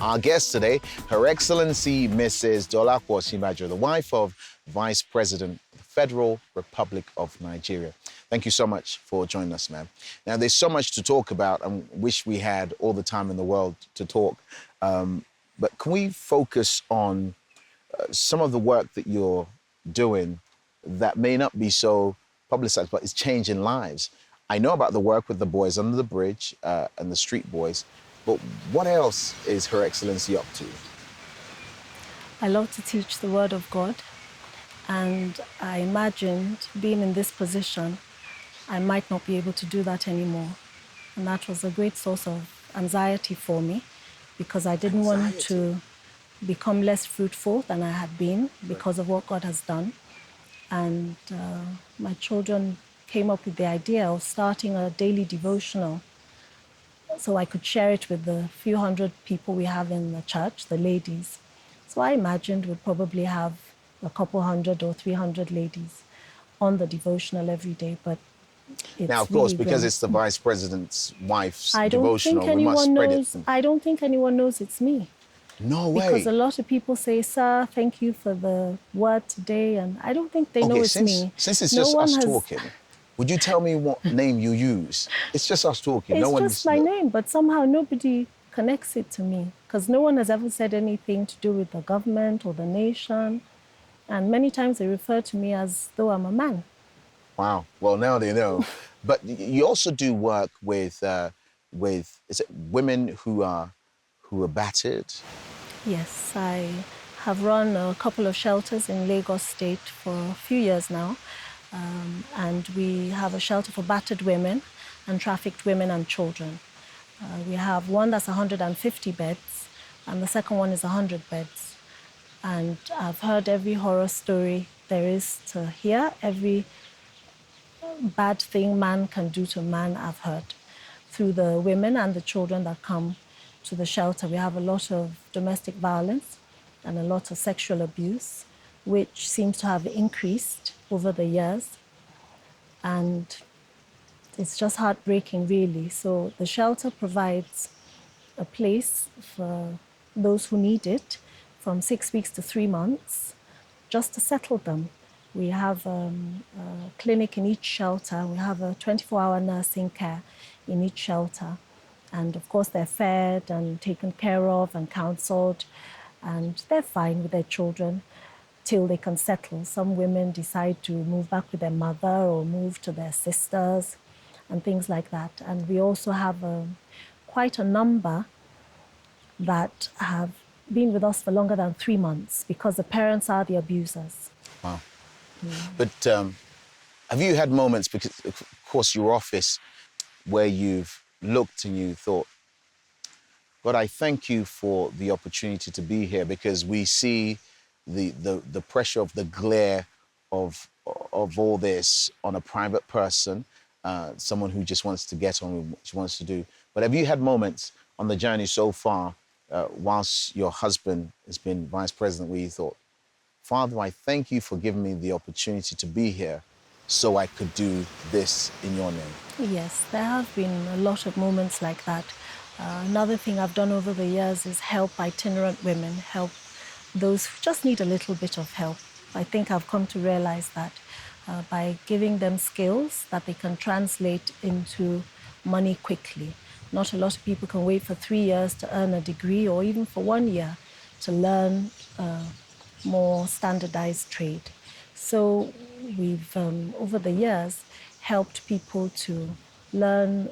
Our guest today, Her Excellency Mrs. Oludolapo Osinbajo, the wife of Vice President of the Federal Republic of Nigeria. Thank you so much for joining us, ma'am. Now, there's so much to talk about and wish we had all the time in the world to talk. But can we focus on some of the work that you're doing that may not be so publicized, but it's changing lives? I know about the work with the boys under the bridge and the street boys, but what else is Her Excellency up to? I love to teach the Word of God, and I imagined being in this position, I might not be able to do that anymore. And that was a great source of anxiety for me, because I didn't want to become less fruitful than I had been because of what God has done. And my children came up with the idea of starting a daily devotional so I could share it with the few hundred people we have in the church, the ladies. So I imagined we'd probably have a couple hundred or 300 ladies on the devotional every day, but it's now, of course, really because grown. it's the Vice President's wife's I don't devotional, think we must anyone spread knows. it. I don't think anyone knows it's me. No way. Because a lot of people say, "Sir, thank you for the word today," and I don't think they know it's me. Since it's No just one us has- talking, would you tell me what name you use? It's just us talking. It's no one just my name, but somehow nobody connects it to me, because no one has ever said anything to do with the government or the nation. And many times they refer to me as though I'm a man. Wow. Well, now they know. But you also do work with is it women who are battered? Yes, I have run a couple of shelters in Lagos State for a few years now. And we have a shelter for battered women and trafficked women and children. We have one that's 150 beds, and the second one is 100 beds. And I've heard every horror story there is to hear, every bad thing man can do to man, I've heard, through the women and the children that come to the shelter. We have a lot of domestic violence and a lot of sexual abuse, which seems to have increased over the years. And it's just heartbreaking, really. So the shelter provides a place for those who need it from 6 weeks to 3 months, just to settle them. We have a clinic in each shelter. We have a 24-hour nursing care in each shelter. And of course, they're fed and taken care of and counseled, and they're fine with their children till they can settle. Some women decide to move back with their mother or move to their sisters and things like that. And we also have quite a number that have been with us for longer than 3 months because the parents are the abusers. Wow. But have you had moments, because of course your office, where you've looked and you thought, God, I thank you for the opportunity to be here, because we see the pressure of the glare of all this on a private person, someone who just wants to get on with what she wants to do. But have you had moments on the journey so far, whilst your husband has been vice president, where you thought, Father, I thank you for giving me the opportunity to be here so I could do this in your name? Yes, there have been a lot of moments like that. Another thing I've done over the years is help itinerant women, help those who just need a little bit of help. I think I've come to realize that by giving them skills that they can translate into money quickly. Not a lot of people can wait for 3 years to earn a degree, or even for 1 year to learn more standardized trade. So we've, over the years, helped people to learn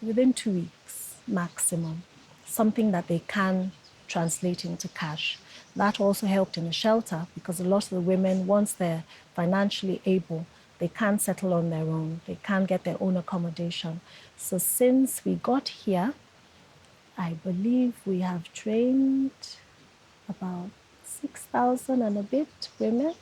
within 2 weeks maximum, something that they can translate into cash. That also helped in the shelter, because a lot of the women, once they're financially able, they can settle on their own. They can get their own accommodation. So since we got here, I believe we have trained about 6,000 and a bit women,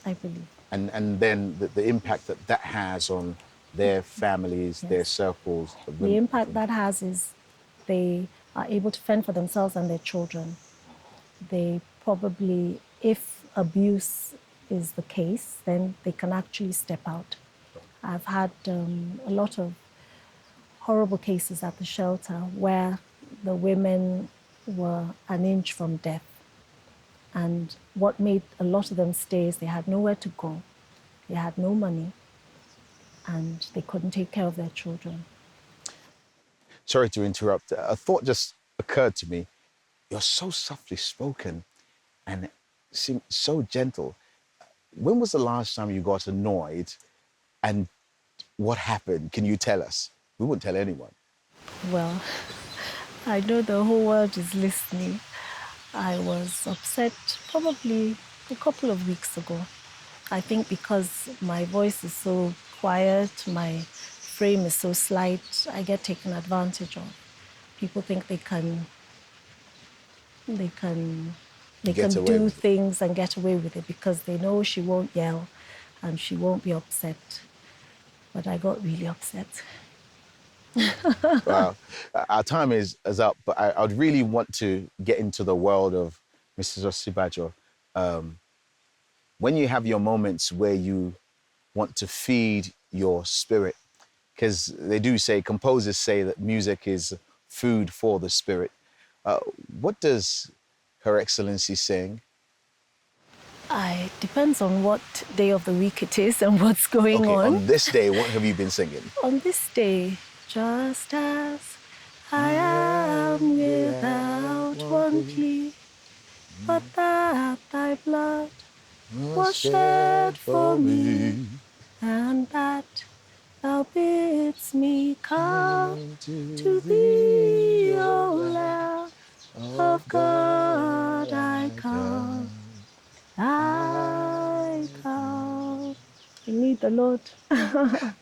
I believe. And then the impact that has on their families, Yes. their circles. The impact that has is they are able to fend for themselves and their children. They probably, if abuse is the case, then they can actually step out. I've had a lot of horrible cases at the shelter where the women were an inch from death. And what made a lot of them stay is they had nowhere to go, they had no money, and they couldn't take care of their children. Sorry to interrupt. A thought just occurred to me. You're so softly spoken and seem so gentle. When was the last time you got annoyed, and what happened? Can you tell us? We wouldn't tell anyone. Well, I know the whole world is listening. I was upset probably a couple of weeks ago. I think because my voice is so quiet, my frame is so slight, I get taken advantage of. People think they can Get away do with it. things and get away with it because they know she won't yell and she won't be upset. But I got really upset. Wow. Our time is up, but I would really want to get into the world of Mrs. Osinbajo. When you have your moments where you want to feed your spirit, because they do say, composers say that music is food for the spirit. What does Her Excellency sing? It depends on what day of the week it is and what's going Okay, on. on this day, what have you been singing? On this day, just as I am without one plea, but that thy blood was shed for me, and that thou bidst me come to thee, O Lamb of God, I come, I come. I need the Lord.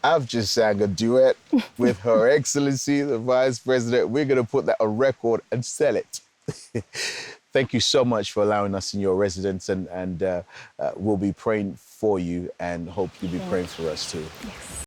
I've just sang a duet with Her Excellency, the Vice President. We're going to put that on record and sell it. Thank you so much for allowing us in your residence, and we'll be praying for you and hope you'll be praying for us too. Yes.